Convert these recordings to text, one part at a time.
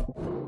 you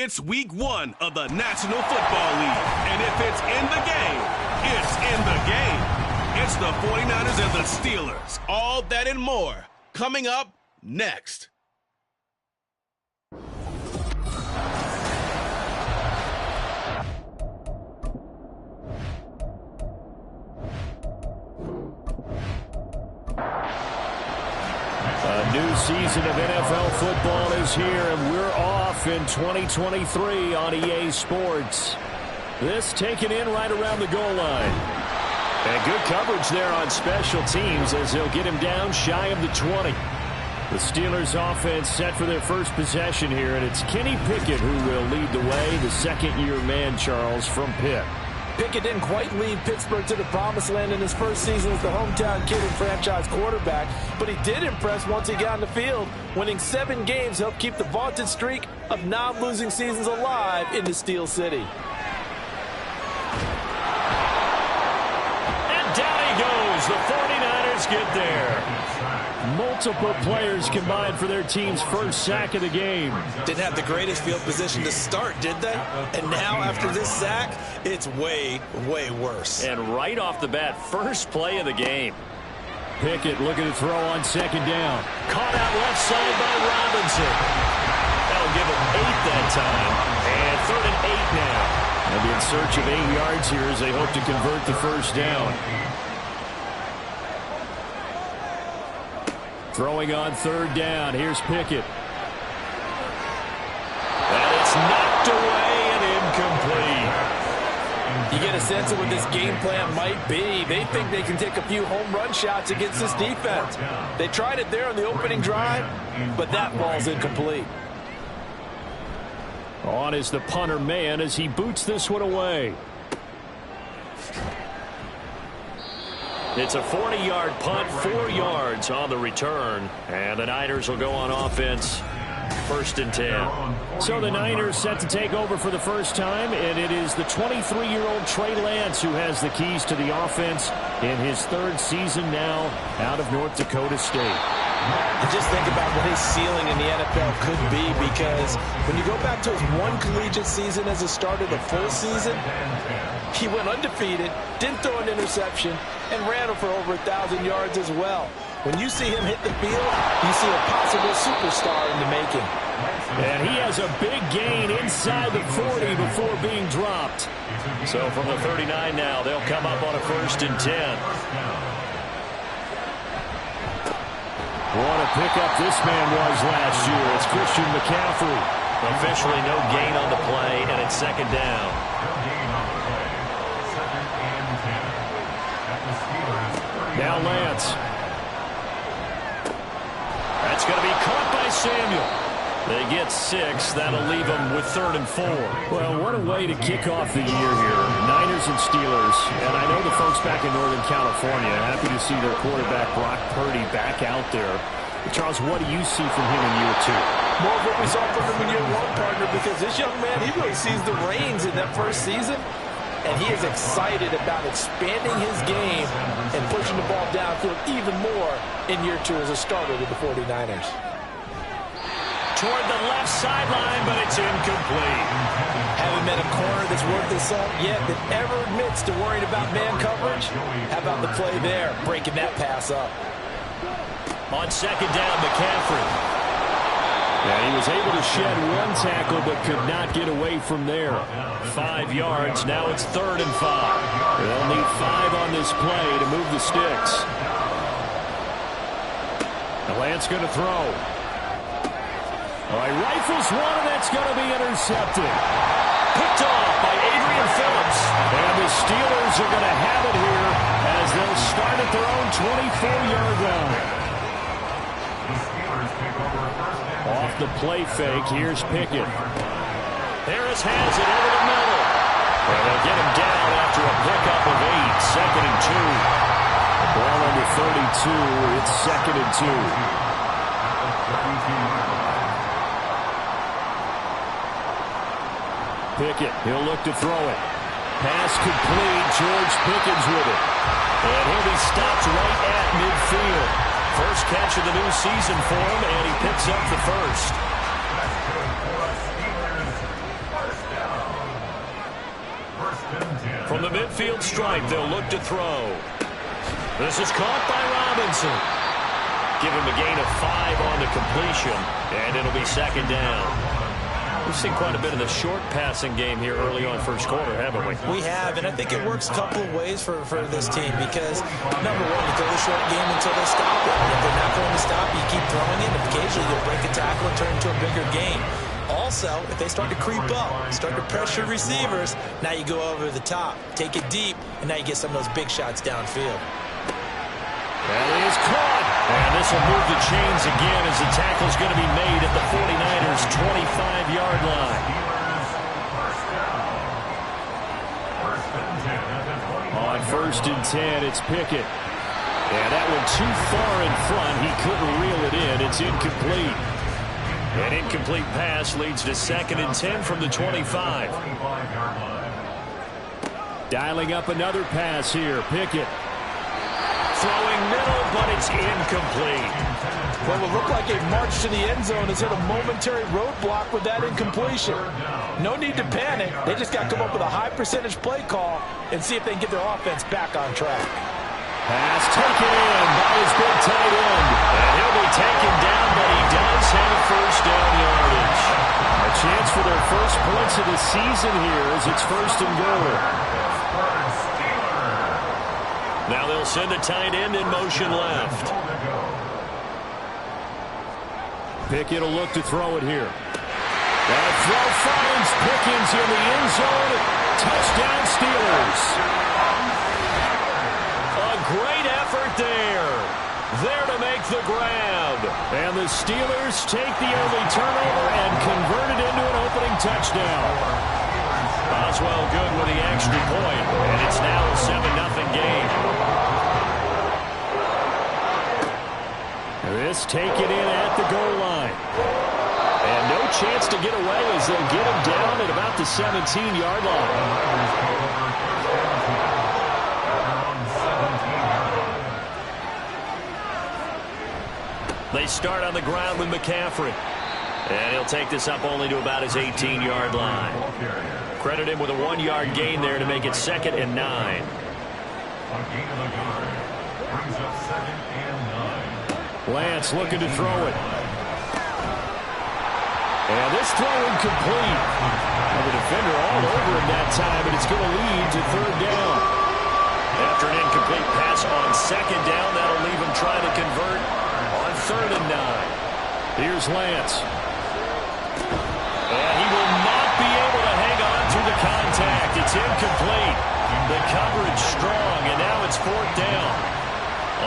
It's week 1 of the National Football League, and if it's in the game, it's in the game. It's the 49ers and the Steelers. All that and more coming up next. A new season of NFL football is here, and we're off in 2023 on EA Sports. This taken in right around the goal line. And good coverage there on special teams as they'll get him down shy of the 20. The Steelers offense set for their first possession here, and it's Kenny Pickett who will lead the way, the second-year man, Charles, from Pitt. Pickett didn't quite lead Pittsburgh to the promised land in his first season as the hometown kid and franchise quarterback, but he did impress once he got on the field. Winning 7 games helped keep the vaunted streak of non-losing seasons alive in the Steel City. And down he goes. The 49ers get there. Multiple players combined for their team's first sack of the game. Didn't have the greatest field position to start, did they? And now after this sack, it's way, way worse. And right off the bat, first play of the game. Pickett looking to throw on second down. Caught out left side by Robinson. That'll give him 8 that time. And 3rd and 8 now. They'll be in search of 8 yards here as they hope to convert the first down. Throwing on 3rd down. Here's Pickett. And it's knocked away and incomplete. You get a sense of what this game plan might be. They think they can take a few home run shots against this defense. They tried it there on the opening drive, but that ball's incomplete. On is the punter man as he boots this one away. It's a 40-yard punt, 4 yards on the return. And the Niners will go on offense, 1st and 10. So the Niners set to take over for the first time, and it is the 23-year-old Trey Lance who has the keys to the offense in his 3rd season now out of North Dakota State. And just think about what his ceiling in the NFL could be, because when you go back to his 1 collegiate season as a starter, the full season, he went undefeated, didn't throw an interception, and ran for over 1,000 yards as well. When you see him hit the field, you see a possible superstar in the making. And he has a big gain inside the 40 before being dropped. So from the 39 now, they'll come up on a 1st and 10. What a pickup this man was last year. It's Christian McCaffrey. Officially no gain on the play, and it's 2nd down. Now Lance. That's going to be caught by Samuel. They get 6. That'll leave them with 3rd and 4. Well, what a way to kick off the year here. Niners and Steelers. And I know the folks back in Northern California are happy to see their quarterback Brock Purdy back out there. But Charles, what do you see from him in year 2? More of what we saw from him in year 1, partner, because this young man, he really sees the reins in that first season. And he is excited about expanding his game and pushing the ball downfield even more in year 2 as a starter with the 49ers. Toward the left sideline, but it's incomplete. Haven't met a corner that's worth his salt yet that ever admits to worrying about man coverage. How about the play there, breaking that pass up? On 2nd down, McCaffrey. Yeah, he was able to shed 1 tackle, but could not get away from there. 5 yards. Now it's 3rd and 5. They'll need 5 on this play to move the sticks. The Lance going to throw. All right, rifles one, and that's going to be intercepted. Picked off by Adrian Phillips. And the Steelers are going to have it here as they'll start at their own 24-yard line. Off the play fake, here's Pickett. Harris has it over the middle. And they'll get him down after a pickup of 8. 2nd and 2. The ball under 32. It's 2nd and 2. Pickett, he'll look to throw it. Pass complete. George Pickens with it. And he'll be stopped right at midfield. First catch of the new season for him, and he picks up the first. From the midfield stripe, they'll look to throw. This is caught by Robinson. Give him a gain of 5 on the completion, and it'll be 2nd down. We've seen quite a bit of the short passing game here early on first quarter, haven't we? We have, and I think it works a couple of ways for this team because, number one, you throw the short game until they stop it. And if they're not going to stop, you keep throwing it, and occasionally you'll break a tackle and turn into a bigger game. Also, if they start to creep up, start to pressure receivers, now you go over the top, take it deep, and now you get some of those big shots downfield. That is caught. And this will move the chains again as the tackle's going to be made at the 49ers' 25-yard line. On 1st and 10, it's Pickett. And that one too far in front. He couldn't reel it in. It's incomplete. An incomplete pass leads to 2nd and 10 from the 25. Dialing up another pass here. Pickett. Throwing middle, but it's incomplete. What will look like a march to the end zone has hit a momentary roadblock with that incompletion. No need to panic. They just got to come up with a high percentage play call and see if they can get their offense back on track. Pass taken in by his big tight end. And he'll be taken down, but he does have a 1st down yardage. A chance for their first points of the season here as it's 1st and goal. Now they'll send the tight end in motion left. Pickett will look to throw it here. That throw finds Pickens in the end zone. Touchdown Steelers. A great effort there. There to make the grab. And the Steelers take the early turnover and convert it into an opening touchdown. Boswell good with the extra point, and it's now a 7-0 game. This taken in at the goal line. And no chance to get away as they'll get him down at about the 17-yard line. They start on the ground with McCaffrey. And he'll take this up only to about his 18-yard line. Credit him with a 1-yard gain there to make it 2nd and 9. Lance looking to throw it. And this throw incomplete. And the defender all over him that time, and it's going to lead to third down. After an incomplete pass on second down, that'll leave him trying to convert on 3rd and 9. Here's Lance. And he will not be able to hang on through the contact. It's incomplete. The coverage strong, and now it's 4th down.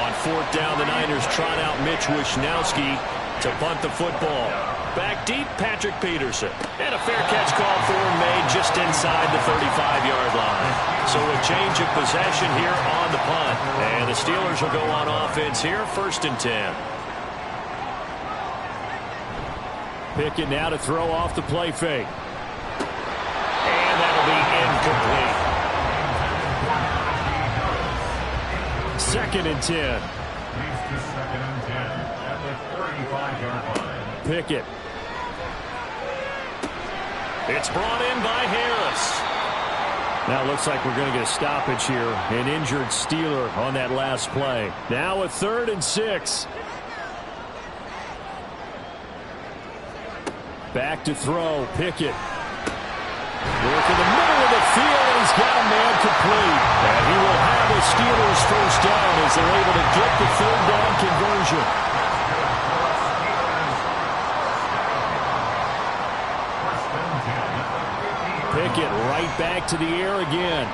On 4th down, the Niners trot out Mitch Wishnowsky to punt the football. Back deep, Patrick Peterson. And a fair catch call for him made just inside the 35-yard line. So a change of possession here on the punt. And the Steelers will go on offense here, 1st and 10. Pickett now to throw off the play fake. And that'll be incomplete. 2nd and 10. Pickett. It's brought in by Harris. Now it looks like we're going to get a stoppage here. An injured Steeler on that last play. Now a 3rd and 6. Back to throw. Pickett. Work in the middle of the field, and he's got a man complete. And he will have the Steelers 1st down as they're able to get the 3rd down conversion. Pickett right back to the air again.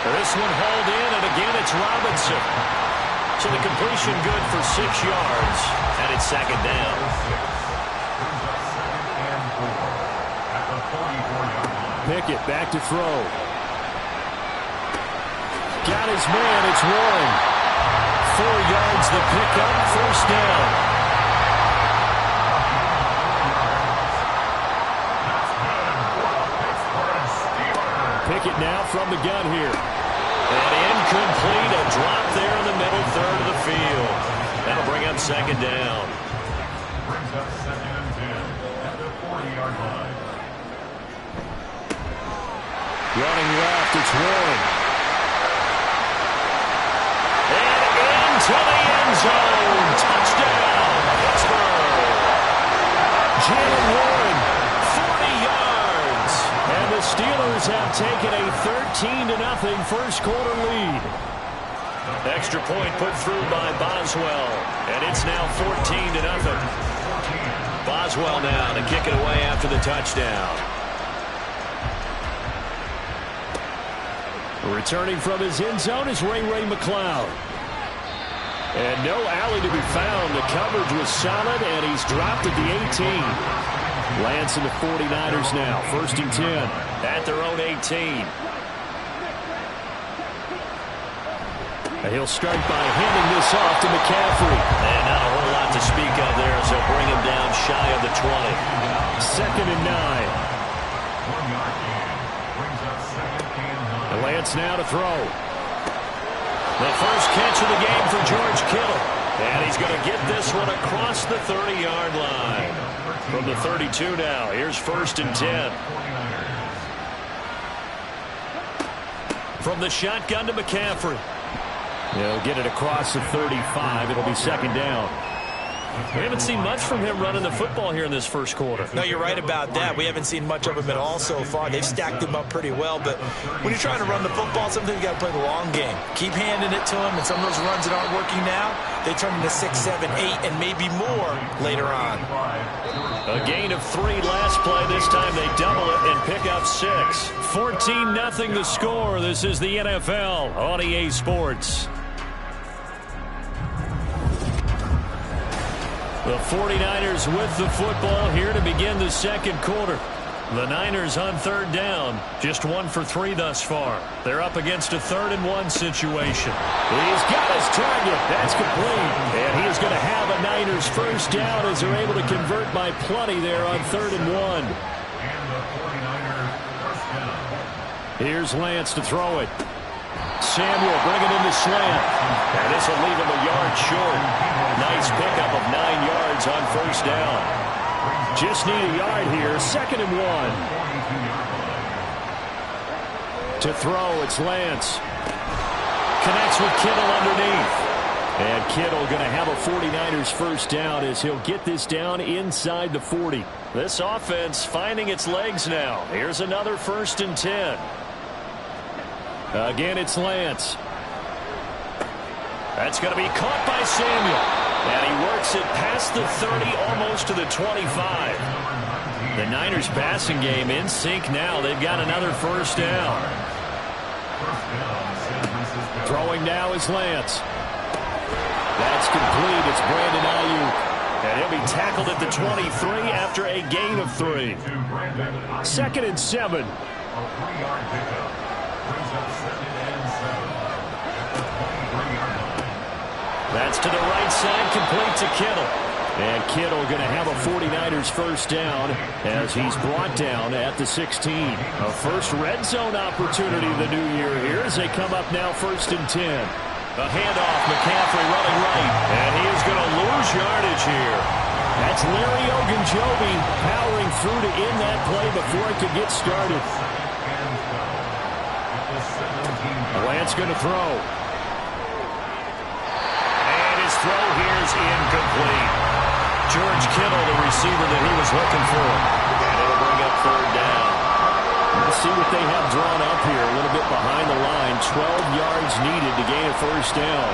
This one hauled in, and again it's Robinson. So the completion good for 6 yards, and it's 2nd down. Pickett back to throw. Got his man, it's Warren. 4 yards the pickup, 1st down. Pickett now from the gun here. And incomplete, a drop there in the middle 3rd of the field. That'll bring up 2nd down. Brings up 2nd and 10 at the 40-yard line. Running left, it's Warren. And into the end zone. Touchdown, Pittsburgh. Jalen Warren, 40 yards. And the Steelers have taken a 13-0 first quarter lead. Extra point put through by Boswell. And it's now 14-0. Boswell now to kick it away after the touchdown. Returning from his end zone is Ray McCloud. And no alley to be found. The coverage was solid, and he's dropped at the 18. Lance and the 49ers now. 1st and 10 at their own 18. And he'll start by handing this off to McCaffrey. And not a whole lot to speak of there as they'll bring him down shy of the 20. 2nd and 9. And Lance now to throw. The first catch of the game for George Kittle. And he's going to get this one across the 30-yard line. From the 32 now. Here's 1st and 10. From the shotgun to McCaffrey. He'll get it across the 35. It'll be 2nd down. We haven't seen much from him running the football here in this first quarter. No, you're right about that. We haven't seen much of him at all so far. They've stacked him up pretty well, but when you're trying to run the football, sometimes you got to play the long game. Keep handing it to him, and some of those runs that aren't working now, they turn into 6, 7, 8, and maybe more later on. A gain of 3 last play. This time they double it and pick up 6. 14-0 the score. This is the NFL on EA Sports. The 49ers with the football here to begin the second quarter. The Niners on 3rd down. Just 1 for 3 thus far. They're up against a 3rd and 1 situation. He's got his target. That's complete. And he is going to have a Niners 1st down as they're able to convert by plenty there on 3rd and 1. Here's Lance to throw it. Samuel bringing in the slant. And this will leave him a yard short. Nice pickup of 9 yards on 1st down. Just need a yard here. 2nd and 1. To throw, it's Lance. Connects with Kittle underneath. And Kittle going to have a 49ers first down as he'll get this down inside the 40. This offense finding its legs now. Here's another 1st and 10. Again, it's Lance. That's going to be caught by Samuel. And he works it past the 30, almost to the 25. The Niners passing game in sync now. They've got another first down. Throwing now is Lance. That's complete. It's Brandon Ayuk. And he'll be tackled at the 23 after a gain of 3. 2nd and 7. That's to the right side, complete to Kittle. And Kittle going to have a 49ers first down as he's brought down at the 16. A first red zone opportunity the new year here as they come up now 1st and 10. A handoff, McCaffrey running right, and he is going to lose yardage here. That's Larry Ogunjobi powering through to end that play before it could get started. Lance going to throw. And his throw here is incomplete. George Kittle, the receiver that he was looking for. And it'll bring up 3rd down. Let's see what they have drawn up here. A little bit behind the line. 12 yards needed to gain a first down.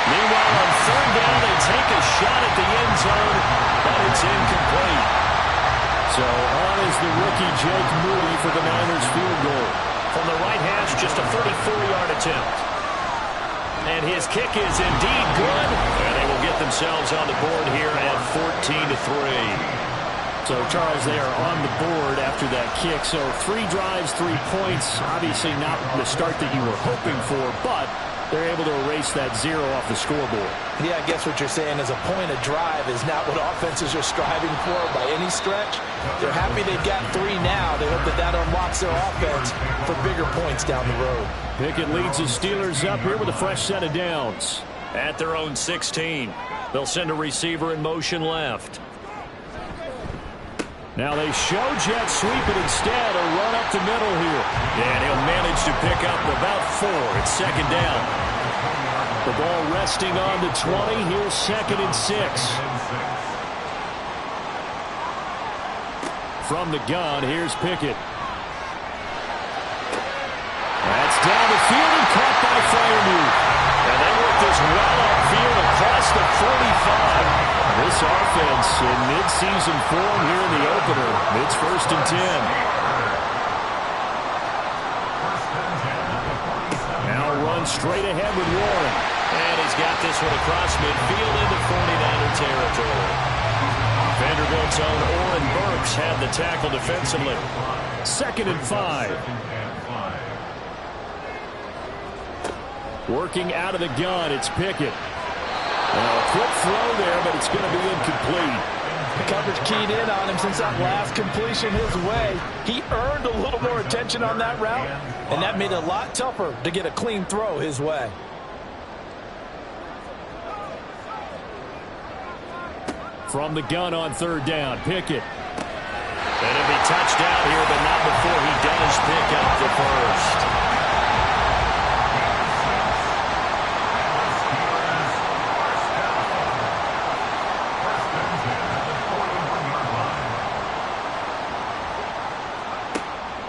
Meanwhile, on 3rd down, they take a shot at the end zone, but it's incomplete. So on is the rookie Jake Moody for the Niners field goal. From the right hash, just a 34-yard attempt. And his kick is indeed good. And they will get themselves on the board here at 14-3. So, Charles, they are on the board after that kick. So 3 drives, 3 points. Obviously not the start that you were hoping for, but they're able to erase that 0 off the scoreboard. Yeah, I guess what you're saying is a point of drive is not what offenses are striving for by any stretch. They're happy they've got 3 now. They hope that that unlocks their offense for bigger points down the road. Pickett leads the Steelers up here with a fresh set of downs. At their own 16. They'll send a receiver in motion left. Now they show jet sweep it instead, a run up the middle here. And he'll manage to pick up about 4. It's 2nd down. The ball resting on the 20. Here's 2nd and 6. From the gun, here's Pickett. That's down the field and caught by Freiermuth. And they work this well upfield across the 45. This offense in mid-season form here in the opener. It's 1st and 10. Now run straight ahead with Warren. And he's got this one across midfield into 49er territory. Vanderbilt's own Oren Burks had the tackle defensively. 2nd and 5. Working out of the gun, it's Pickett. A quick throw there, but it's going to be incomplete. The coverage keyed in on him since that last completion his way. He earned a little more attention on that route, and that made it a lot tougher to get a clean throw his way. From the gun on 3rd down, Pickett. And it'll be touchdown here, but not before he does pick up the first.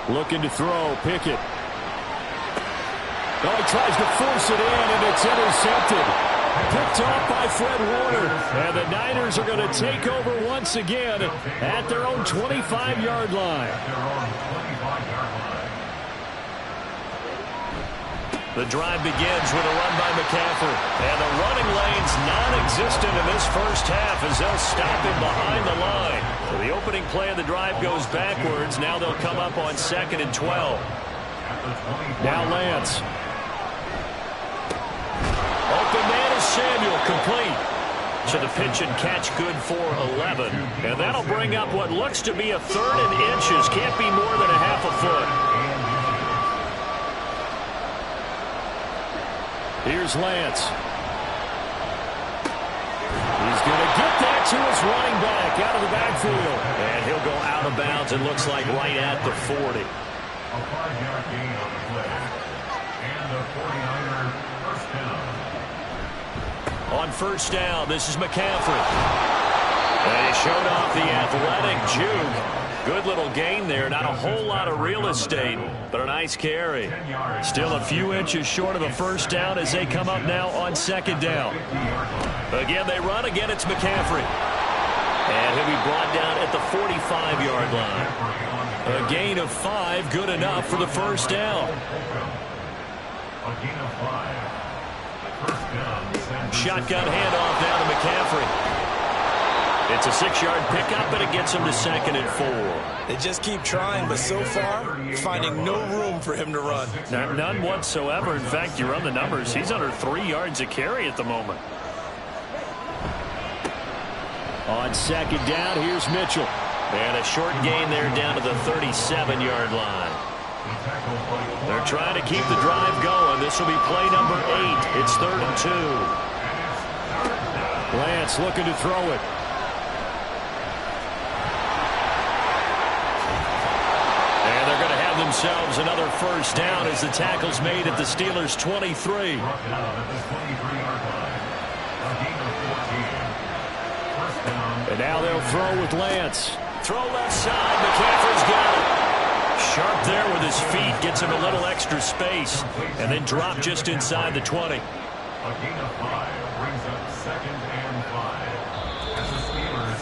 Looking to throw, Pickett. Oh, he tries to force it in, and it's intercepted. Picked off by Fred Warner. And the Niners are going to take over once again at their own 25-yard line. The drive begins with a run by McCaffrey. And the running lane's non-existent in this first half as they'll stop him behind the line. So the opening play of the drive goes backwards. Now they'll come up on 2nd and 12. Now Lance. Open man is Samuel, complete. So the pitch and catch good for 11. And that'll bring up what looks to be a 3rd and inches. Can't be more than a half a foot. Here's Lance. He's going to get that to his running back out of the backfield. And he'll go out of bounds, it looks like, right at the 40. A 5-yard gain on the play. And the 49er first On first down, this is McCaffrey. And he showed off the athletic juke. Good little gain there. Not a whole lot of real estate, but a nice carry. Still a few inches short of a first down as they come up now on second down. Again, they run. Again, it's McCaffrey. And he'll be brought down at the 45-yard line. A gain of 5, good enough for the first down. Shotgun handoff down to McCaffrey. It's a 6-yard pickup, and it gets him to 2nd and 4. They just keep trying, but so far, finding no room for him to run. None whatsoever. In fact, you run the numbers. He's under 3 yards a carry at the moment. On second down, here's Mitchell. And a short gain there down to the 37-yard line. They're trying to keep the drive going. This will be play number 8. It's 3rd and 2. Lance looking to throw it. Themselves another first down as the tackle's made at the Steelers' 23. And now they'll throw with Lance. Throw left side. McCaffrey's got it. Sharp there with his feet. Gets him a little extra space. And then drop just inside the 20. A gain of 5 brings up 2nd and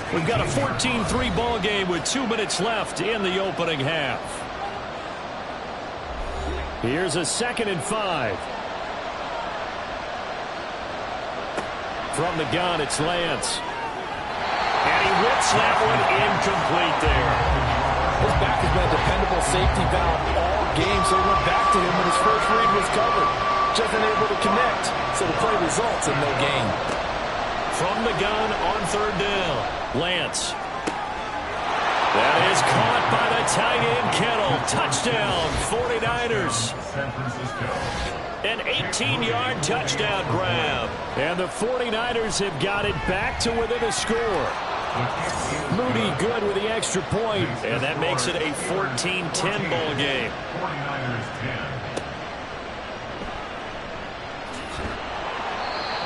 5. We've got a 14-3 ball game with 2 minutes left in the opening half. Here's a 2nd and 5. From the gun, it's Lance. And he whips that one incomplete there. His back has been a dependable safety valve all game, so he went back to him when his first read was covered. Just unable to connect, so the play results in no gain. From the gun on 3rd down, Lance. That is caught by the tight end, Kittle. Touchdown, 49ers. An 18-yard touchdown grab. And the 49ers have got it back to within a score. Moody good with the extra point. And that makes it a 14-10 ball game. 49ers 10.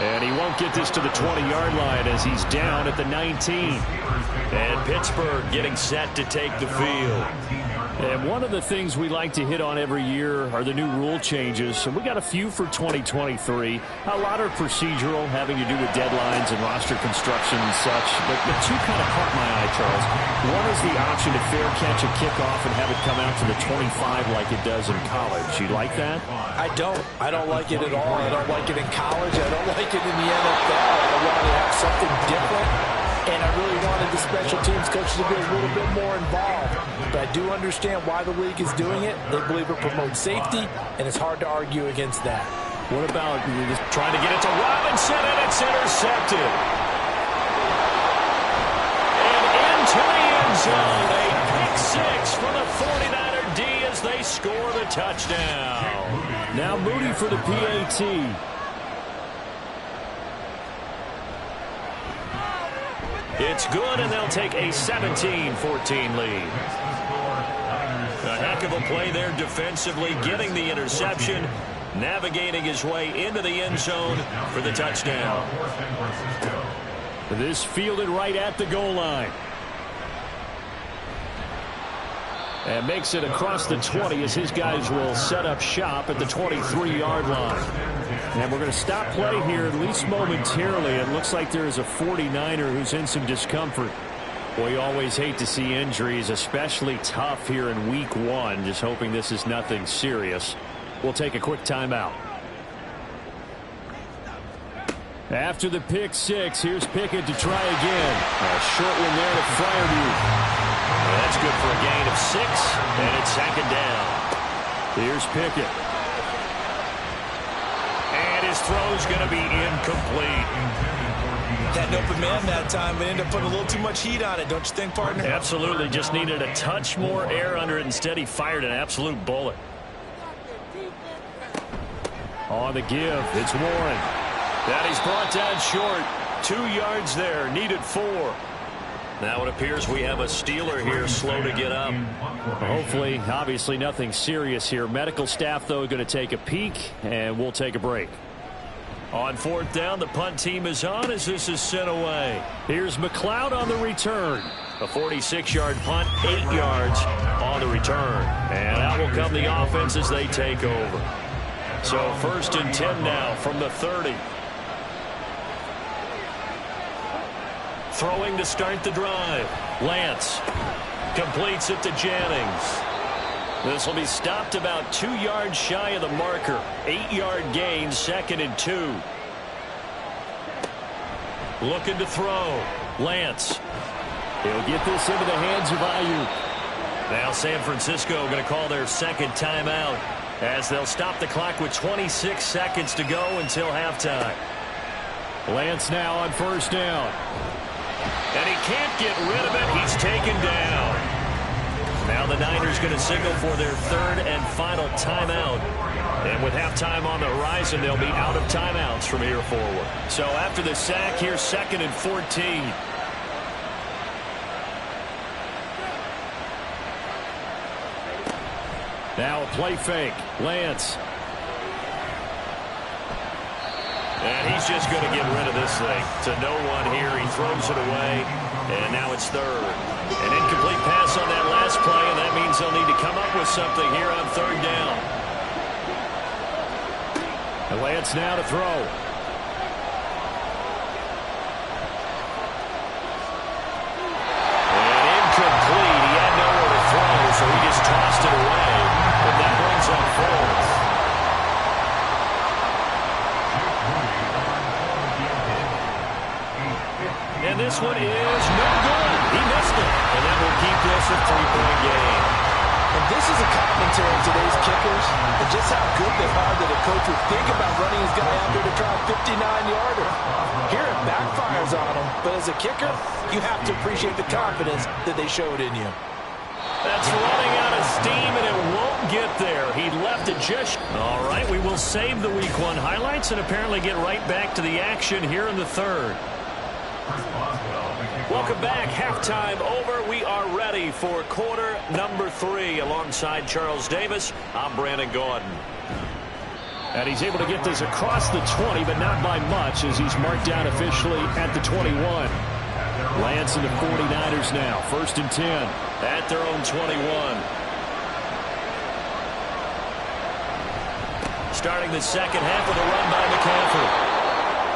And he won't get this to the 20-yard line as he's down at the 19. And Pittsburgh getting set to take the field. And one of the things we like to hit on every year are the new rule changes. So we got a few for 2023. A lot are procedural, having to do with deadlines and roster construction and such. But the two kind of caught my eye, Charles. One is the option to fair catch a kickoff and have it come out to the 25 like it does in college. You like that? I don't. I don't like it at all. I don't like it in college. I don't like it in the NFL. I want to have something different. And I really wanted the special teams coaches to be a little bit more involved. But I do understand why the league is doing it. They believe it promotes safety, and it's hard to argue against that. What about trying to get it to Robinson, and it's intercepted. And into the end zone, a pick 6 for the 49er D as they score the touchdown. Now Moody for the PAT. It's good, and they'll take a 17-14 lead. A heck of a play there defensively, getting the interception, navigating his way into the end zone for the touchdown. This fielded right at the goal line. And makes it across the 20 as his guys will set up shop at the 23-yard line. And we're going to stop play here, at least momentarily. It looks like there is a 49er who's in some discomfort. Boy, you always hate to see injuries, especially tough here in week 1. Just hoping this is nothing serious. We'll take a quick timeout. After the pick 6, here's Pickett to try again. A short one there to Freiermuth. That's good for a gain of 6, and it's 2nd down. Here's Pickett. And his throw's going to be incomplete. Had an open man that time, but ended up putting a little too much heat on it, don't you think, partner? Absolutely. Just needed a touch more air under it. Instead, he fired an absolute bullet. On the give, it's Warren. That he's brought down short. 2 yards there, needed 4. Now it appears we have a Steeler here slow to get up. Hopefully, obviously nothing serious here. Medical staff, though, going to take a peek, and we'll take a break. On fourth down, the punt team is on as this is sent away. Here's McLeod on the return. A 46-yard punt, 8 yards on the return. And out will come the offense as they take over. So 1st and 10 now from the 30. Throwing to start the drive. Lance completes it to Jennings. This will be stopped about 2 yards shy of the marker. 8-yard gain, 2nd and 2. Looking to throw. Lance. He'll get this into the hands of Ayuk. Now San Francisco going to call their second timeout as they'll stop the clock with 26 seconds to go until halftime. Lance now on 1st down. And he can't get rid of it. He's taken down. Now the Niners going to signal for their 3rd and final timeout. And with halftime on the horizon, they'll be out of timeouts from here forward. So after the sack, here's 2nd and 14. Now a play fake. Lance. And he's just going to get rid of this thing to no one here. He throws it away, and now it's 3rd. An incomplete pass on that last play, and that means they'll need to come up with something here on 3rd down. And Lance now to throw. And incomplete. He had nowhere to throw, so he just tossed it away. But that brings up 4th. And this one is no good. He missed it. And that will keep this a 3-point game. And this is a commentary on today's kickers and just how good they are that a coach would think about running his guy out there to try a 59-yarder. Here it backfires on him, but as a kicker, you have to appreciate the confidence that they showed in you. That's running out of steam, and it won't get there. He left it just... All right, we will save the Week 1 highlights and apparently get right back to the action here in the 3rd. Welcome back. Halftime over. We are ready for quarter number 3. Alongside Charles Davis, I'm Brandon Gaudin. And he's able to get this across the 20, but not by much as he's marked down officially at the 21. Lance and the 49ers now. 1st and 10 at their own 21. Starting the second half with a run by McCaffrey.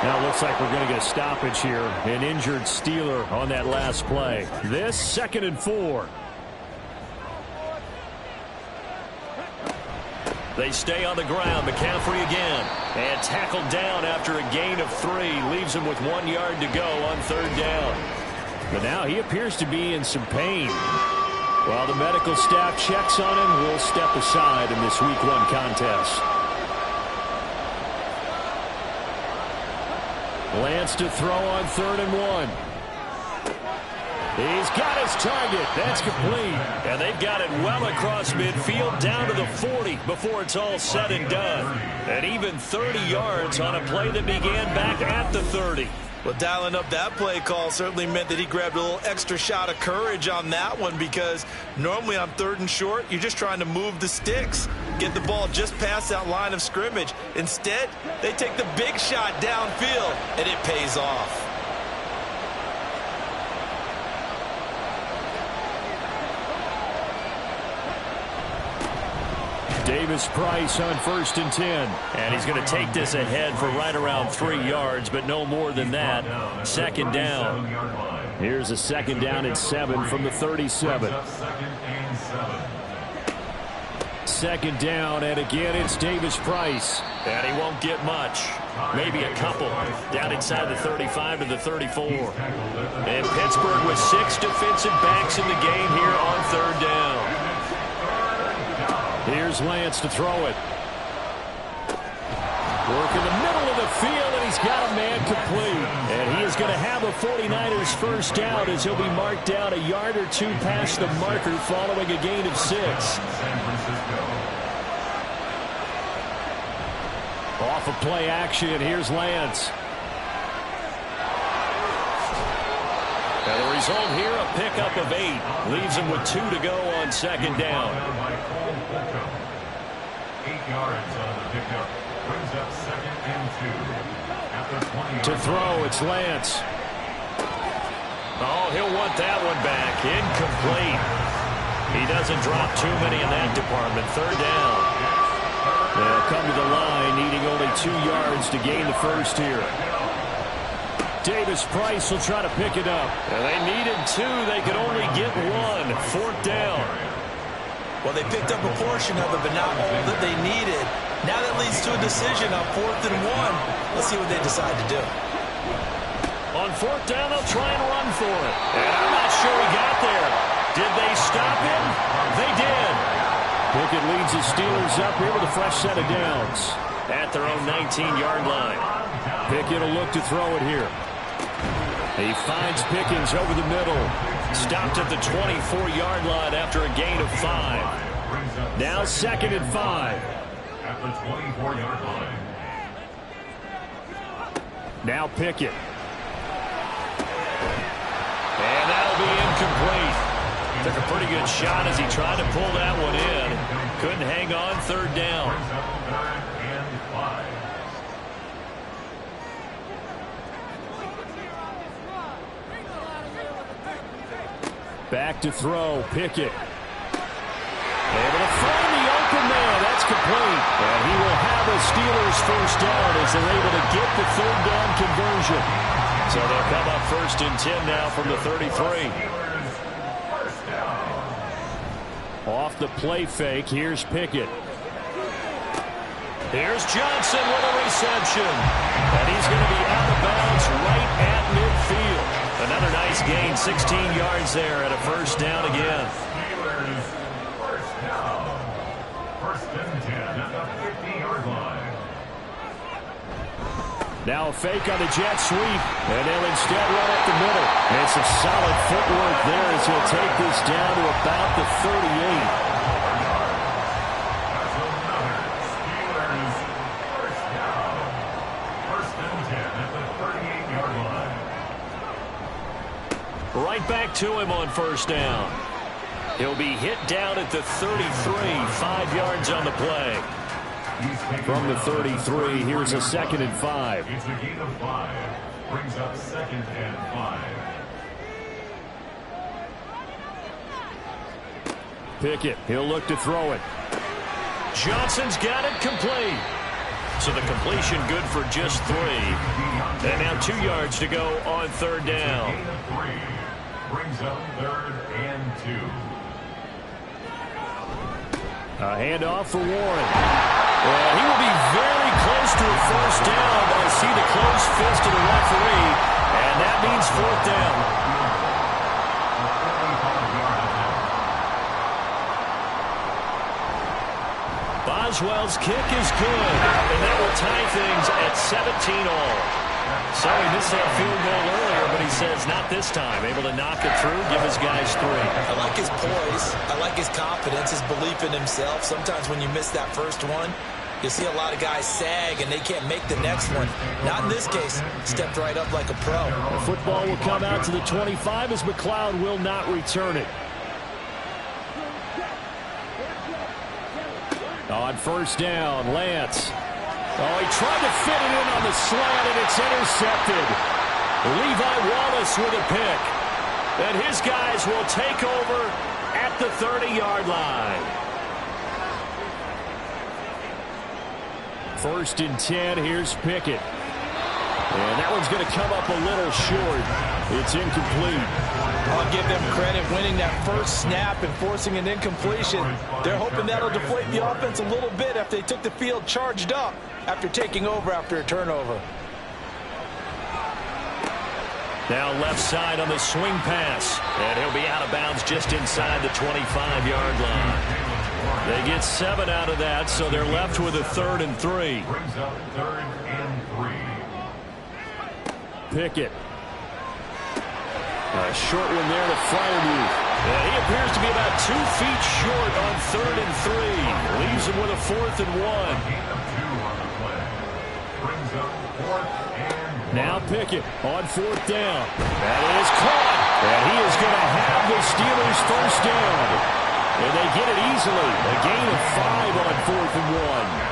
Now it looks like we're going to get a stoppage here. An injured Steeler on that last play. This 2nd and 4. They stay on the ground. McCaffrey again. And tackled down after a gain of 3. Leaves him with 1 yard to go on 3rd down. But now he appears to be in some pain. While the medical staff checks on him, we'll step aside in this Week 1 contest. Lance to throw on 3rd and 1. He's got his target. That's complete. And they've got it well across midfield down to the 40 before it's all said and done. And even 30 yards on a play that began back at the 30. Well, dialing up that play call certainly meant that he grabbed a little extra shot of courage on that one, because normally on 3rd and short, you're just trying to move the sticks, get the ball just past that line of scrimmage. Instead, they take the big shot downfield, and it pays off. Davis Price on 1st and 10. And he's going to take this ahead for right around 3 yards, but no more than that. 2nd down. Here's a 2nd down and 7 from the 37. 2nd down, and again it's Davis Price. And he won't get much. Maybe a couple. Down inside the 35 to the 34. And Pittsburgh with 6 defensive backs in the game here on 3rd down. Here's Lance to throw it. Work in the middle of the field, and he's got a man complete. And he is going to have a 49ers first down as he'll be marked down a yard or 2 past the marker following a gain of 6. Off of play action, here's Lance. And the result here, a pickup of 8. Leaves him with 2 to go on 2nd down. 8 yards on the pickup. brings up 2nd and 2. At the 20. To throw, it's Lance. Oh, he'll want that one back. Incomplete. He doesn't drop too many in that department. 3rd down. They'll come to the line, needing only 2 yards to gain the first here. Davis Price will try to pick it up. And they needed 2. They could only get 1. 4th down. Well, they picked up a portion of it, but not all that they needed. Now that leads to a decision on 4th and 1. Let's see what they decide to do. On 4th down, they'll try and run for it. And I'm not sure he got there. Did they stop him? They did. Pickett leads the Steelers up here with a fresh set of downs at their own 19-yard line. Pickett will look to throw it here. He finds Pickens over the middle. Stopped at the 24-yard line after a gain of 5. Now 2nd and 5. At the 24-yard line. Now Pickett. And that'll be incomplete. Took a pretty good shot as he tried to pull that one in. Couldn't hang on. 3rd down. Back to throw. Pickett. Able to find the open man. That's complete. And he will have a Steelers first down as they're able to get the 3rd down conversion. So they'll come up 1st and 10 now from the 33. Off the play fake, here's Pickett. Here's Johnson with a reception. And he's going to be out of bounds right at midfield. Another nice gain, 16 yards there, and a first down again. Steelers first down. 1st and 10 at the 50-yard line. Now a fake on the jet sweep, and they'll instead run up the middle. And some solid footwork there as he'll take this down to about the 38. Right back to him on 1st down. He'll be hit down at the 33, 5 yards on the play. From the 33, here's a 2nd and 5. It's a gain of 5. Brings up 2nd and 5. Pickett, he'll look to throw it. Johnson's got it complete. So the completion good for just 3. And now 2 yards to go on 3rd down. Gain of 3. Brings up 3rd and 2. A handoff for Warren. And he will be very close to a first down, but I see the closed fist of the referee, and that means 4th down. Boswell's kick is good, and that will tie things at 17 all. So he missed that field goal earlier, but he says not this time. Able to knock it through, give his guys 3. I like his poise. I like his confidence, his belief in himself. Sometimes when you miss that first one, you see a lot of guys sag and they can't make the next one. Not in this case. Stepped right up like a pro. The football will come out to the 25 as McLeod will not return it. On 1st down, Lance. Oh, he tried to fit it in on the slant, and it's intercepted. Levi Wallace with a pick. And his guys will take over at the 30-yard line. 1st and 10, here's Pickett. And that one's going to come up a little short. It's incomplete. I'll give them credit winning that first snap and forcing an incompletion. They're hoping that'll deflate the offense a little bit after they took the field charged up after taking over after a turnover. Now left side on the swing pass. And he'll be out of bounds just inside the 25-yard line. They get 7 out of that, so they're left with a 3rd and 3. Brings up 3rd and 3. Pickett. A short one there to Freiermuth. And he appears to be about 2 feet short on 3rd and 3. Leaves him with a 4th and 1. Gain of 2 on the play. Brings up 4th and 1. Now Pickett on 4th down. That is caught. And he is going to have the Steelers first down. And they get it easily. A gain of 5 on 4th and 1.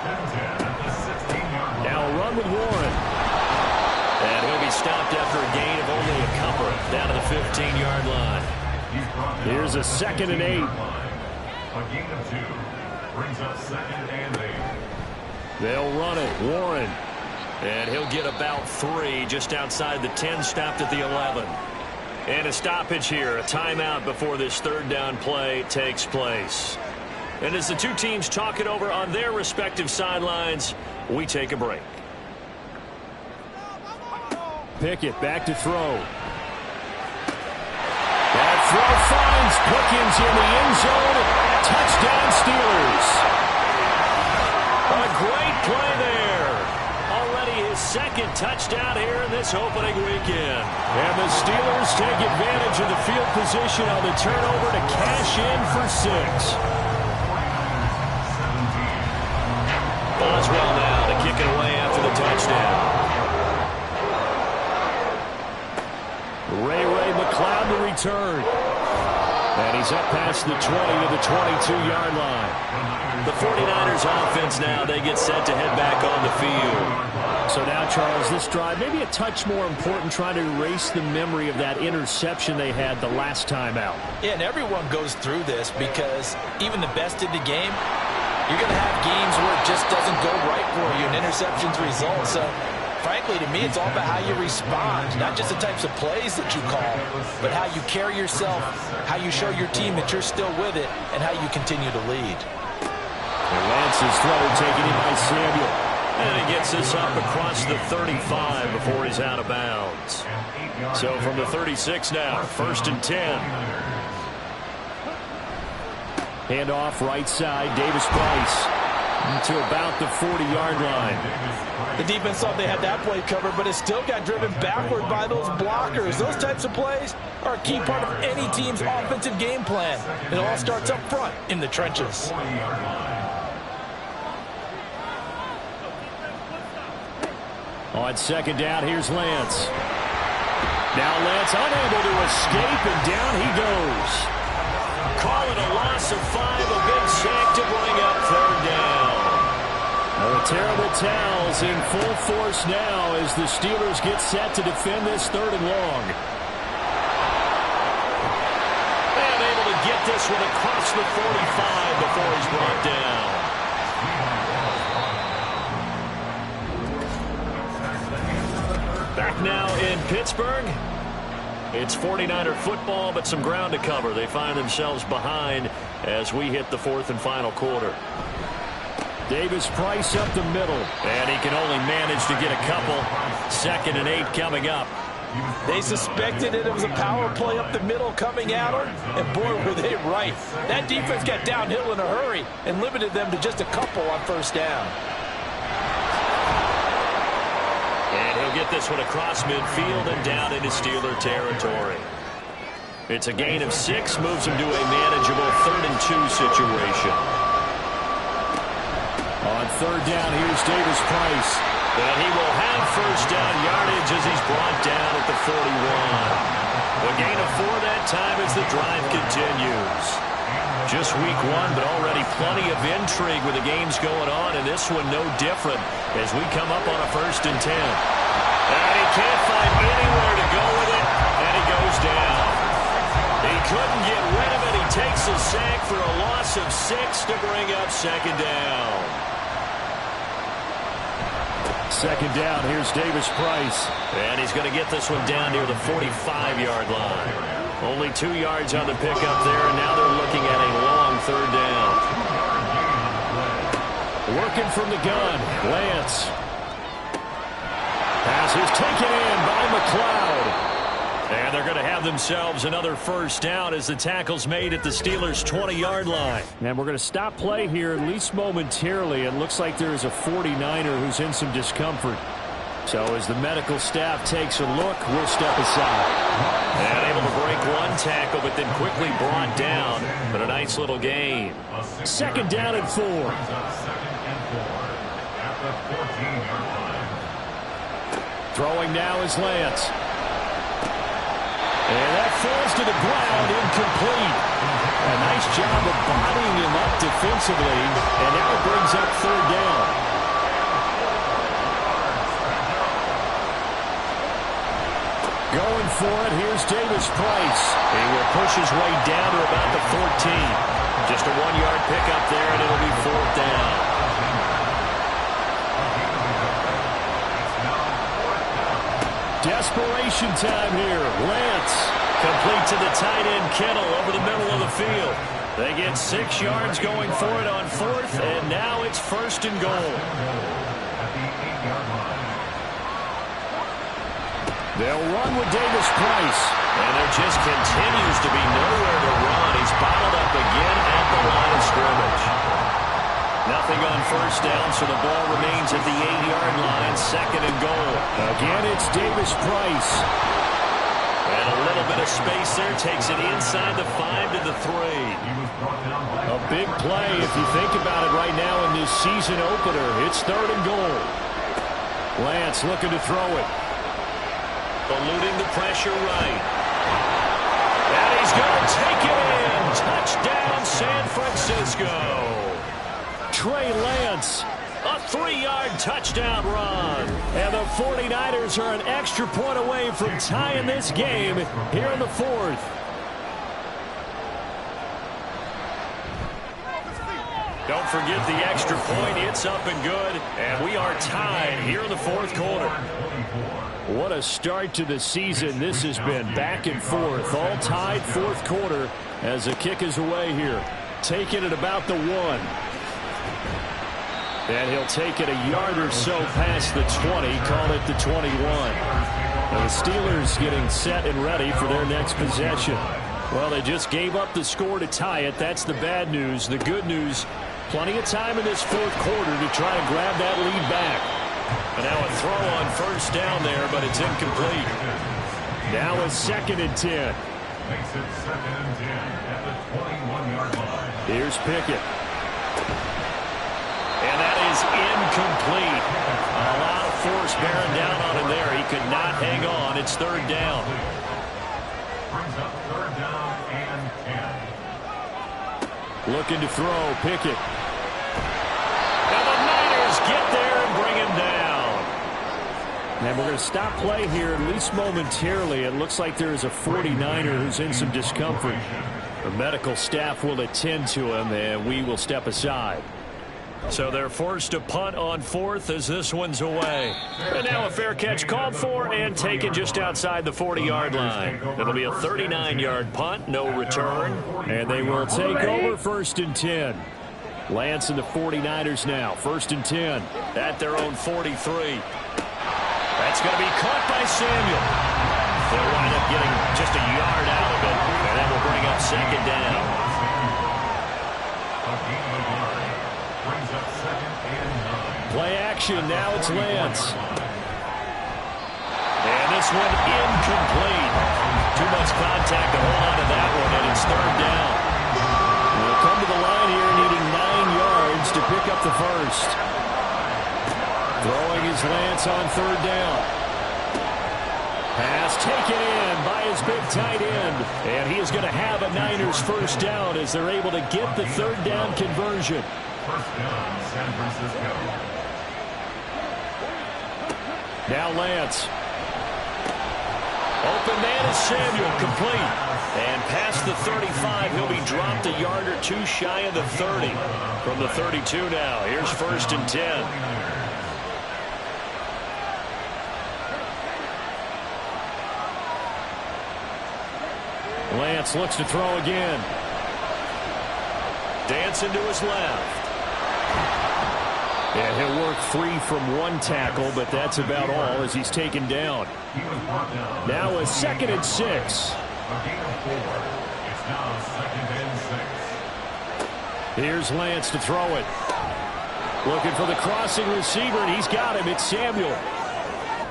and 10 at the 16-yard line. Now a run with Warren. And he'll be stopped after a gain of only a couple down to the 15-yard line. Here's a 2nd and 8. A gain of 2 brings up 2nd and 8. They'll run it. Warren. And he'll get about 3 just outside the 10, stopped at the 11. And a stoppage here, a timeout before this 3rd down play takes place. And as the two teams talk it over on their respective sidelines, we take a break. Pickett back to throw. That throw finds Pickens in the end zone. Touchdown Steelers. A great play there. Already his 2nd touchdown here in this opening weekend. And the Steelers take advantage of the field position on the turnover to cash in for 6. Boswell now to kick it away after the touchdown. Ray McLeod to return. And he's up past the 20 to the 22-yard line. The 49ers offense now, they get set to head back on the field. So now, Charles, this drive maybe a touch more important, trying to erase the memory of that interception they had the last time out. Yeah, and everyone goes through this because even the best in the game, you're going to have games where it just doesn't go right for you and interceptions result. So, frankly, to me, it's all about how you respond, not just the types of plays that you call, but how you carry yourself, how you show your team that you're still with it, and how you continue to lead. And Lance's throw taken in by Samuel. And he gets this up across the 35 before he's out of bounds. So from the 36 now, 1st and 10. Handoff right side, Davis Price to about the 40-yard line. The defense thought they had that play covered, but it still got driven backward by those blockers. Those types of plays are a key part of any team's offensive game plan. It all starts up front in the trenches. On 2nd down, here's Lance. Now Lance unable to escape, and down he goes. Call it a loss of 5, a big sack to bring up 3rd down. The terrible towels in full force now as the Steelers get set to defend this 3rd and long. And able to get this one across the 45 before he's brought down. Back now in Pittsburgh. It's 49er football, but some ground to cover. They find themselves behind as we hit the 4th and final quarter. Davis Price up the middle, and he can only manage to get a couple. 2nd and 8 coming up. They suspected it was a power play up the middle coming at them, and boy, were they right. That defense got downhill in a hurry and limited them to just a couple on 1st down. And he'll get this one across midfield and down into Steeler territory. It's a gain of 6, moves him to a manageable 3rd and 2 situation. On 3rd down, here's Davis Price. And he will have 1st down yardage as he's brought down at the 41. A gain of 4 that time as the drive continues. Just week 1, but already plenty of intrigue with the games going on, and this one no different as we come up on a 1st and 10. And he can't find anywhere to go with it, and he goes down. He couldn't get rid of it. He takes a sack for a loss of 6 to bring up 2nd down. 2nd down, here's Davis Price. And he's going to get this one down near the 45-yard line. Only 2 yards on the pickup there, and now they're looking at a long 3rd down. Working from the gun, Lance. Pass is taken in by McLeod. And they're going to have themselves another 1st down as the tackle's made at the Steelers' 20-yard line. And we're going to stop play here, at least momentarily. It looks like there is a 49er who's in some discomfort. So as the medical staff takes a look, we'll step aside. And able to break one tackle, but then quickly brought down. But a nice little gain. 2nd down and 4. Throwing now is Lance. And that falls to the ground, incomplete. A nice job of bodying him up defensively, and now it brings up third down. Going for it, here's Davis Price. He will push his way down to about the 14. Just a 1-yard pickup there, and it'll be fourth down. Desperation time here. Lance complete to the tight end Kittle over the middle of the field. They get 6 yards going for it on fourth, and now it's first and goal. They'll run with Davis Price. And there just continues to be nowhere to run. He's bottled up again at the line of scrimmage. Nothing on first down, so the ball remains at the 8-yard line, second and goal. Again, it's Davis Price. And a little bit of space there, takes it inside the 5 to the 3. A big play if you think about it right now in this season opener. It's third and goal. Lance looking to throw it. Eluding the pressure right. And he's going to take it in. Touchdown, San Francisco. Trey Lance, a 3-yard touchdown run. And the 49ers are an extra point away from tying this game here in the fourth. Don't forget the extra point. It's up and good. And we are tied here in the fourth quarter. What a start to the season this has been. Back and forth, all tied fourth quarter as the kick is away here. Taking it about the 1. And he'll take it a yard or so past the 20, call it the 21. And the Steelers getting set and ready for their next possession. Well, they just gave up the score to tie it. That's the bad news. The good news, plenty of time in this fourth quarter to try and grab that lead back. And now a throw on first down there, but it's incomplete. Now a 2nd and 10. Makes it 2nd and 10 at the 21-yard line. Here's Pickett. And that is incomplete. A lot of force bearing down on him there. He could not hang on. It's third down. Brings up third down and 10. Looking to throw, Pickett. And the Niners get there and bring him down. And we're going to stop play here, at least momentarily. It looks like there is a 49er who's in some discomfort. The medical staff will attend to him, and we will step aside. So they're forced to punt on fourth as this one's away. And now a fair catch called for and taken just outside the 40-yard line. It'll be a 39-yard punt, no return. And they will take over 1st and 10. Lance and the 49ers now, 1st and 10 at their own 43. That's going to be caught by Samuel. They'll wind up getting just a yard out of it, and that will bring up 2nd down. Play action, now it's Lance. And this one incomplete. Too much contact to hold on to that one, and it's third down. We'll come to the line here needing 9 yards to pick up the first. Throwing his Lance on third down. Pass taken in by his big tight end. And he is going to have a Niners first down as they're able to get the third down conversion. First down, San Francisco. Now Lance. Open man is Samuel, complete. And past the 35, he'll be dropped a yard or two shy of the 30. From the 32 now, here's 1st and 10. Lance looks to throw again. Dancing to his left. Yeah, he'll work free from one tackle, but that's about all as he's taken down. Now a 2nd and 6. A gain of 4. It's now 2nd and 6. Here's Lance to throw it. Looking for the crossing receiver, and he's got him. It's Samuel.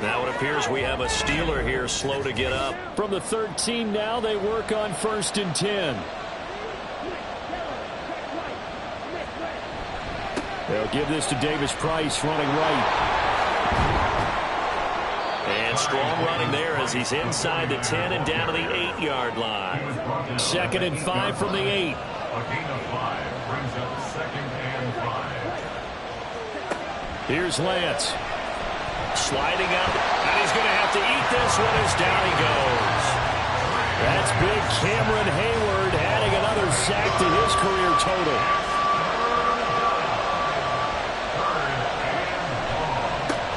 Now it appears we have a Steeler here slow to get up. From the 13 now, they work on 1st and 10. They'll give this to Davis Price running right. And And strong running there as he's inside the 10 and down to the 8-yard line. 2nd and 5 from the 8. A gain of 5 brings up 2nd and 5. Here's Lance. Sliding out, and he's going to have to eat this one as down he goes. That's big Cameron Hayward adding another sack to his career total.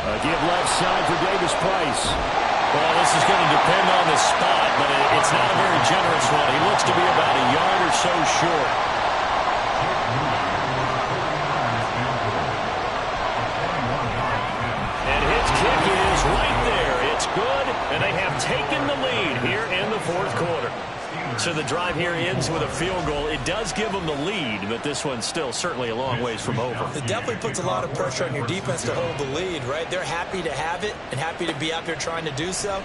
A give left side for Davis Price. Well, this is going to depend on the spot, but it's not a very generous one. He looks to be about a yard or so short. And his kick is right there. It's good, and they have taken the lead here in the 4th quarter. So the drive here ends with a field goal. It does give them the lead, but this one's still certainly a long ways from over. It definitely puts a lot of pressure on your defense to hold the lead, right? They're happy to have it and happy to be out there trying to do so.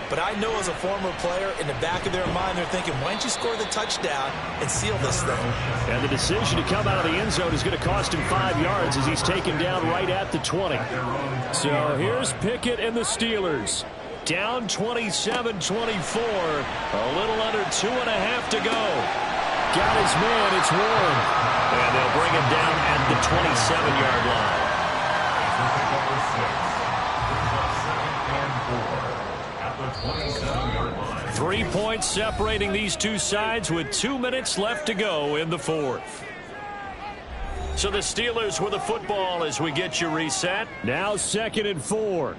But I know as a former player, in the back of their mind, they're thinking, why don't you score the touchdown and seal this thing? And the decision to come out of the end zone is going to cost him 5 yards as he's taken down right at the 20. So here's Pickett and the Steelers. Down 27-24. A little under 2.5 to go. Got his man. It's Warren. And they'll bring him down at the 27-yard line. 3 points separating these two sides with 2 minutes left to go in the 4th. So the Steelers with the football as we get you reset. Now 2nd and 4.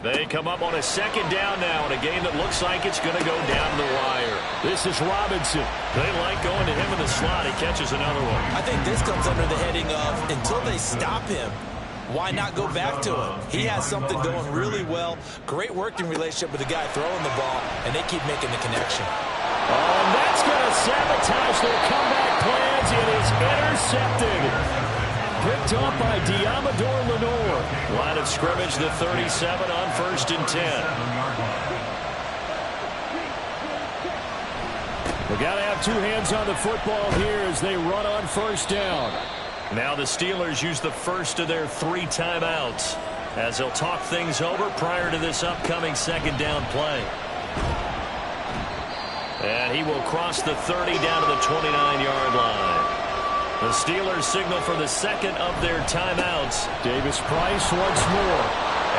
They come up on a 2nd down now in a game that looks like it's going to go down the wire. This is Robinson. They like going to him in the slot. He catches another one. I think this comes under the heading of until they stop him, why not go back to him? He has something going really well. Great working relationship with the guy throwing the ball, and they keep making the connection. Oh, and that's going to sabotage their comeback plans. It is intercepted. Picked up by Diamador Lenore. Line of scrimmage, the 37 on 1st and 10. We got to have 2 hands on the football here as they run on 1st down. Now the Steelers use the first of their 3 timeouts as they'll talk things over prior to this upcoming 2nd down play. And he will cross the 30 down to the 29-yard line. The Steelers signal for the 2nd of their timeouts. Davis Price once more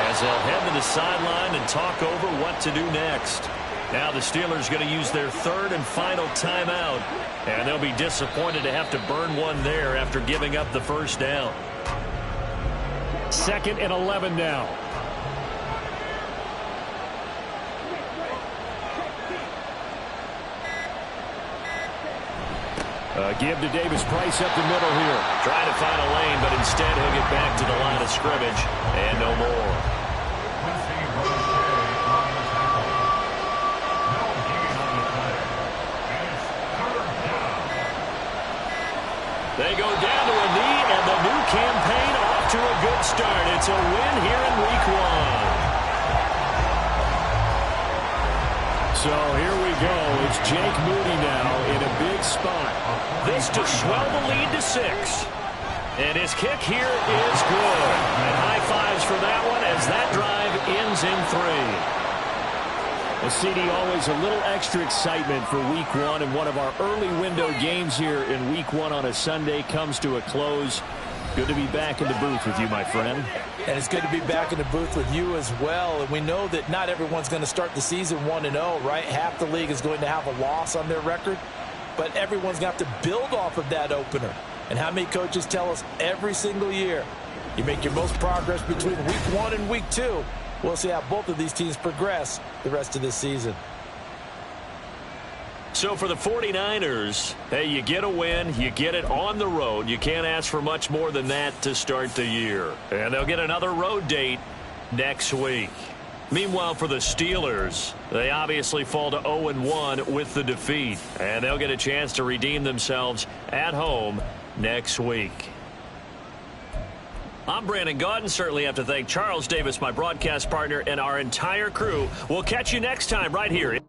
as they'll head to the sideline and talk over what to do next. Now the Steelers going to use their 3rd and final timeout, and they'll be disappointed to have to burn one there after giving up the 1st down. 2nd and 11 now. Give to Davis Price up the middle here. Trying to find a lane, but instead he'll get back to the line of scrimmage and no more. They go down to a knee, and the new campaign off to a good start. It's a win here in Week 1. So here we go. It's Jake Moody now in a big spot. This to swell the lead to 6. And his kick here is good. And high fives for that one as that drive ends in 3. A CD, always a little extra excitement for Week 1, and one of our early window games here in Week 1 on a Sunday comes to a close. Good to be back in the booth with you, my friend. And it's good to be back in the booth with you as well. And we know that not everyone's going to start the season 1-0, right? Half the league is going to have a loss on their record. But everyone's going to have to build off of that opener. And how many coaches tell us every single year, you make your most progress between Week 1 and Week 2. We'll see how both of these teams progress the rest of this season. So for the 49ers, hey, you get a win, you get it on the road. You can't ask for much more than that to start the year. And they'll get another road date next week. Meanwhile, for the Steelers, they obviously fall to 0-1 with the defeat. And they'll get a chance to redeem themselves at home next week. I'm Brandon Gaudin. Certainly have to thank Charles Davis, my broadcast partner, and our entire crew. We'll catch you next time right here.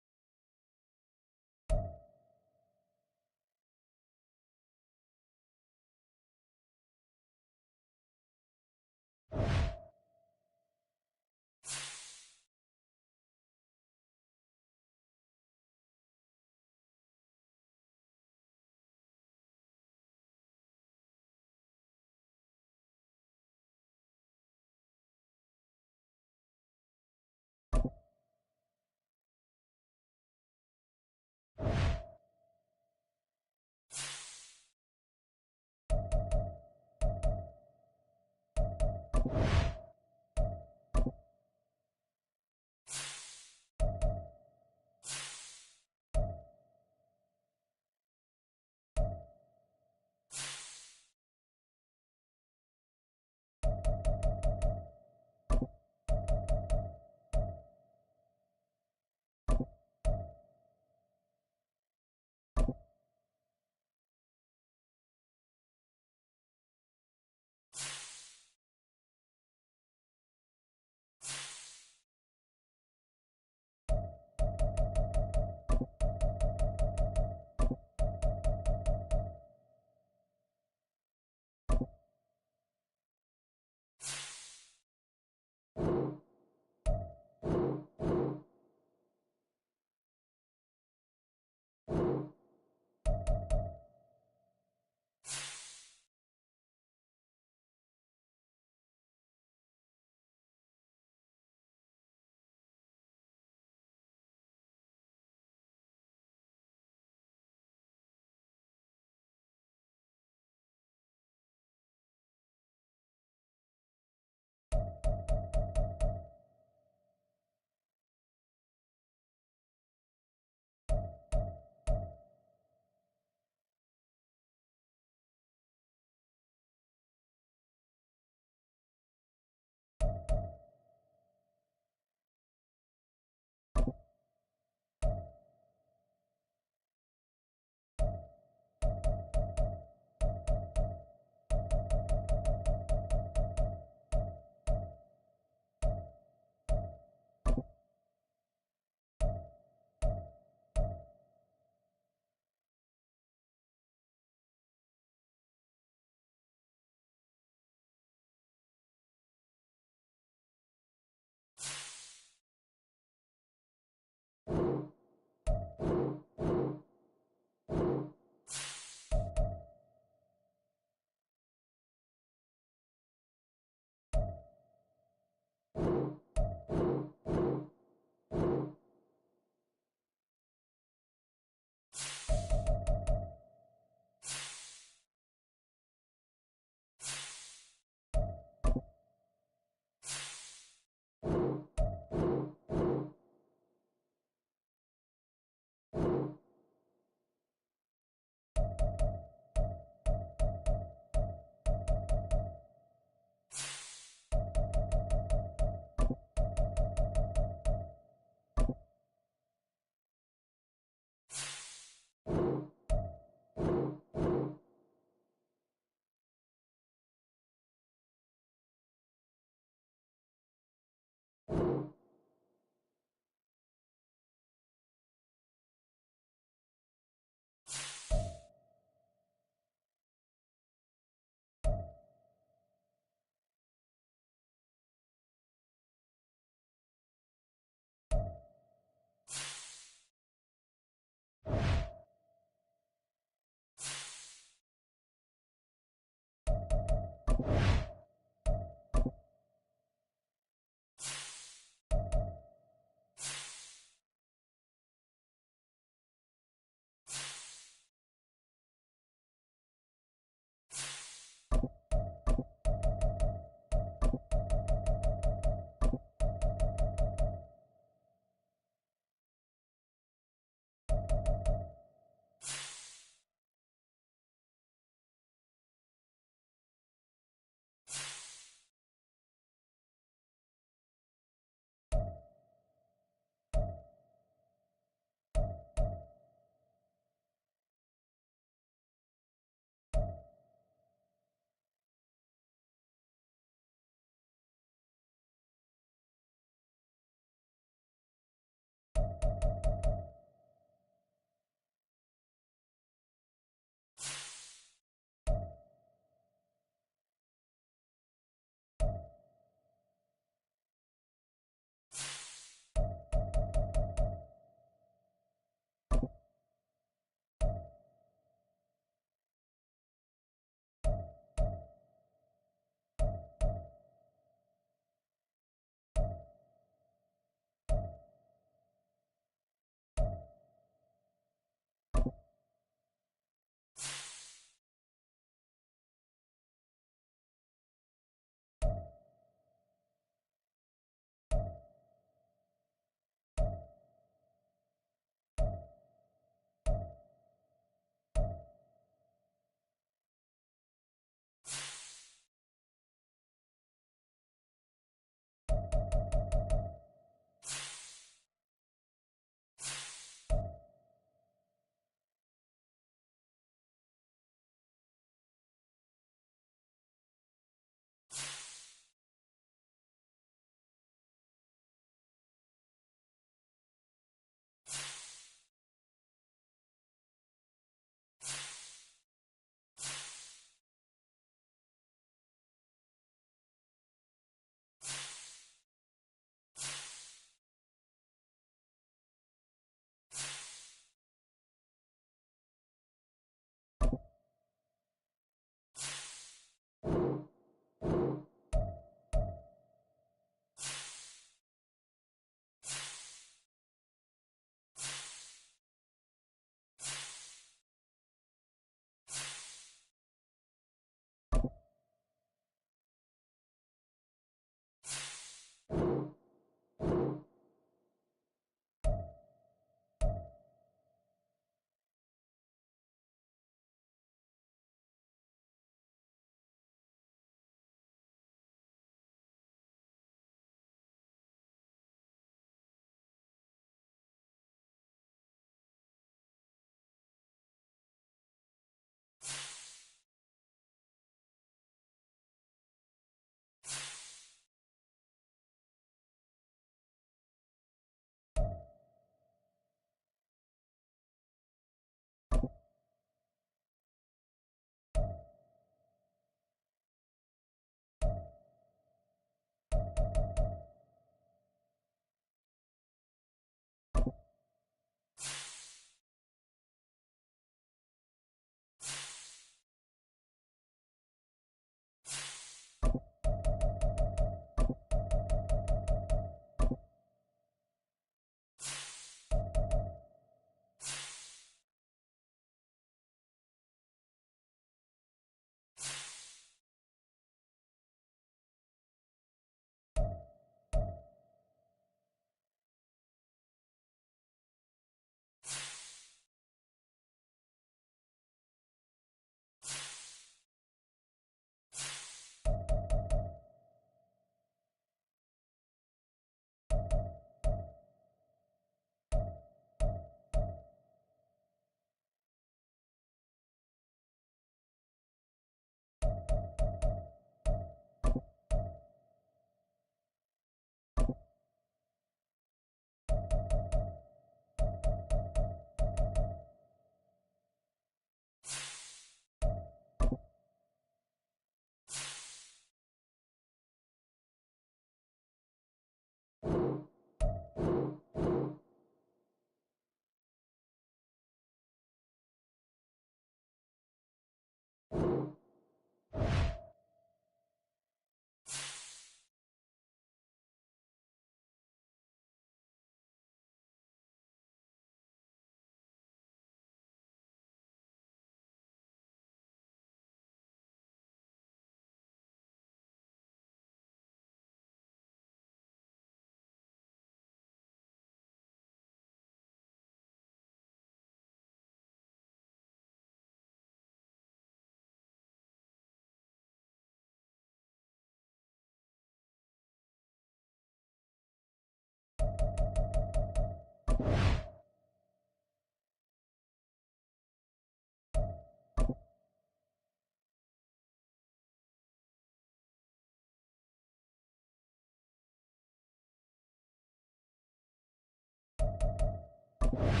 You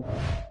now.